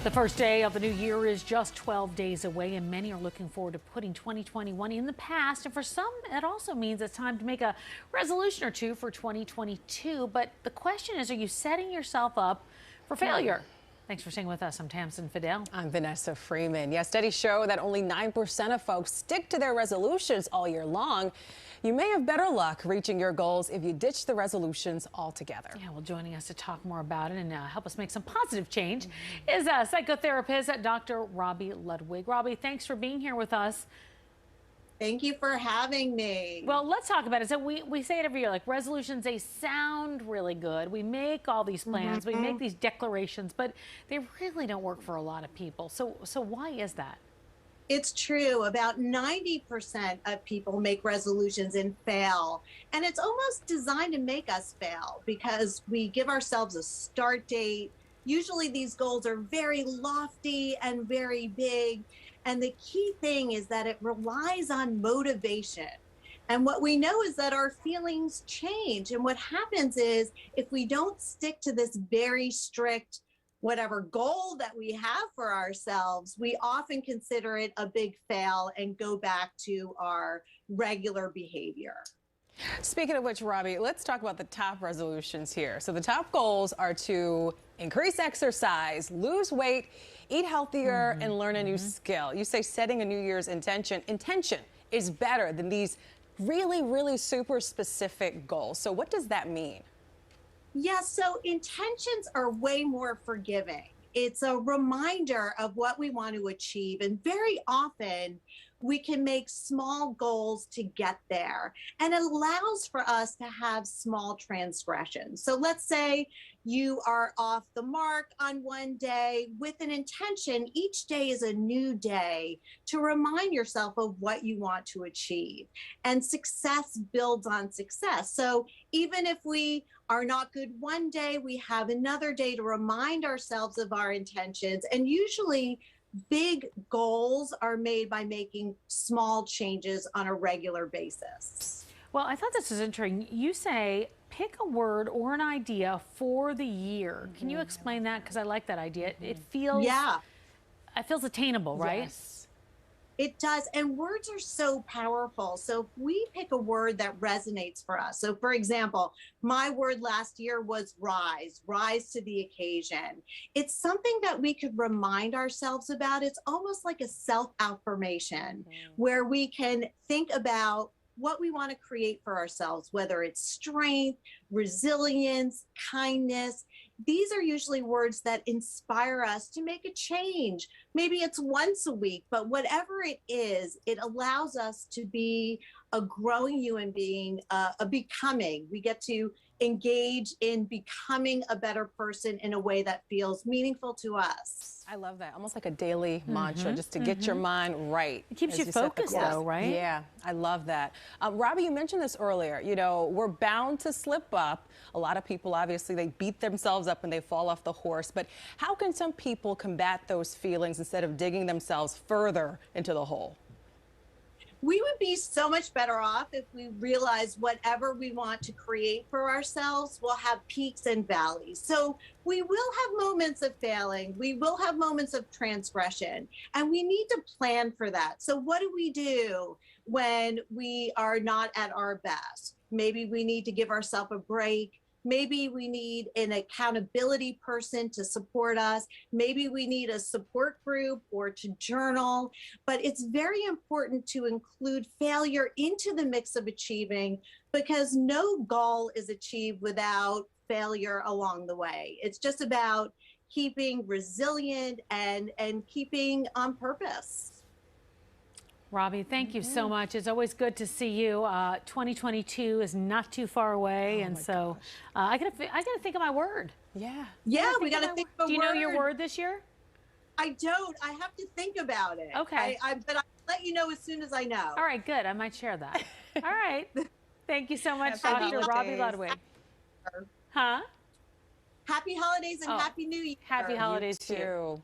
The first day of the new year is just 12 days away, and many are looking forward to putting 2021 in the past. And for some, it also means it's time to make a resolution or two for 2022. But the question is, are you setting yourself up for failure? Thanks for staying with us. I'm Tamsen Fidel. I'm Vanessa Freeman. Yes, studies show that only 9% of folks stick to their resolutions all year long. You may have better luck reaching your goals if you ditch the resolutions altogether. Yeah, well, joining us to talk more about it and help us make some positive change is psychotherapist Dr. Robbie Ludwig. Robbie, thanks for being here with us. Thank you for having me. Well, let's talk about it. So we say it every year, like resolutions, they sound really good. We make all these plans, we make these declarations, but they really don't work for a lot of people. So why is that? It's true. About 90% of people make resolutions and fail. And it's almost designed to make us fail because we give ourselves a start date. Usually these goals are very lofty and very big. And the key thing is that it relies on motivation. And what we know is that our feelings change. And what happens is if we don't stick to this very strict whatever goal that we have for ourselves, we often consider it a big fail and go back to our regular behavior. Speaking of which, Robbie, let's talk about the top resolutions here. So the top goals are to increase exercise, lose weight, eat healthier, and learn a new skill. You say setting a New Year's intention is better than these really super specific goals. So what does that mean? Yeah, so intentions are way more forgiving. It's a reminder of what we want to achieve. And very often we can make small goals to get there. And it allows for us to have small transgressions. So let's say you are off the mark on one day with an intention. Each day is a new day to remind yourself of what you want to achieve. And success builds on success. So even if we are not good one day, we have another day to remind ourselves of our intentions. And usually big goals are made by making small changes on a regular basis. Well, I thought this was interesting. You say pick a word or an idea for the year. Can you explain that? Because I like that idea. It feels attainable, right? Yes. It does. And words are so powerful. So if we pick a word that resonates for us. So for example, my word last year was rise to the occasion. It's something that we could remind ourselves about. It's almost like a self-affirmation where we can think about what we want to create for ourselves, whether it's strength, resilience, kindness. These are usually words that inspire us to make a change. Maybe it's once a week, but whatever it is, it allows us to be a growing human being, a becoming. We get to engage in becoming a better person in a way that feels meaningful to us. I love that. Almost like a daily mantra, just to get your mind right. It keeps you focused though, right? Yeah, I love that. Robbie, you mentioned this earlier. You know, we're bound to slip up. A lot of people, obviously, they beat themselves up and they fall off the horse. But how can some people combat those feelings instead of digging themselves further into the hole? We would be so much better off if we realize whatever we want to create for ourselves will have peaks and valleys. So we will have moments of failing. We will have moments of transgression, and we need to plan for that. So what do we do when we are not at our best? Maybe we need to give ourselves a break. Maybe we need an accountability person to support us. Maybe we need a support group or to journal. But it's very important to include failure into the mix of achieving, because no goal is achieved without failure along the way. It's just about keeping resilient and keeping on purpose. Robbie, thank you so much. It's always good to see you. 2022 is not too far away, and so I gotta think of my word. Yeah, we gotta think of a word. Do you know your word this year? I don't. I have to think about it. Okay. But I'll let you know as soon as I know. All right, good. I might share that. All right. Thank you so much, Dr. Robbie Ludwig. Happy holidays and Happy New Year. Happy holidays too.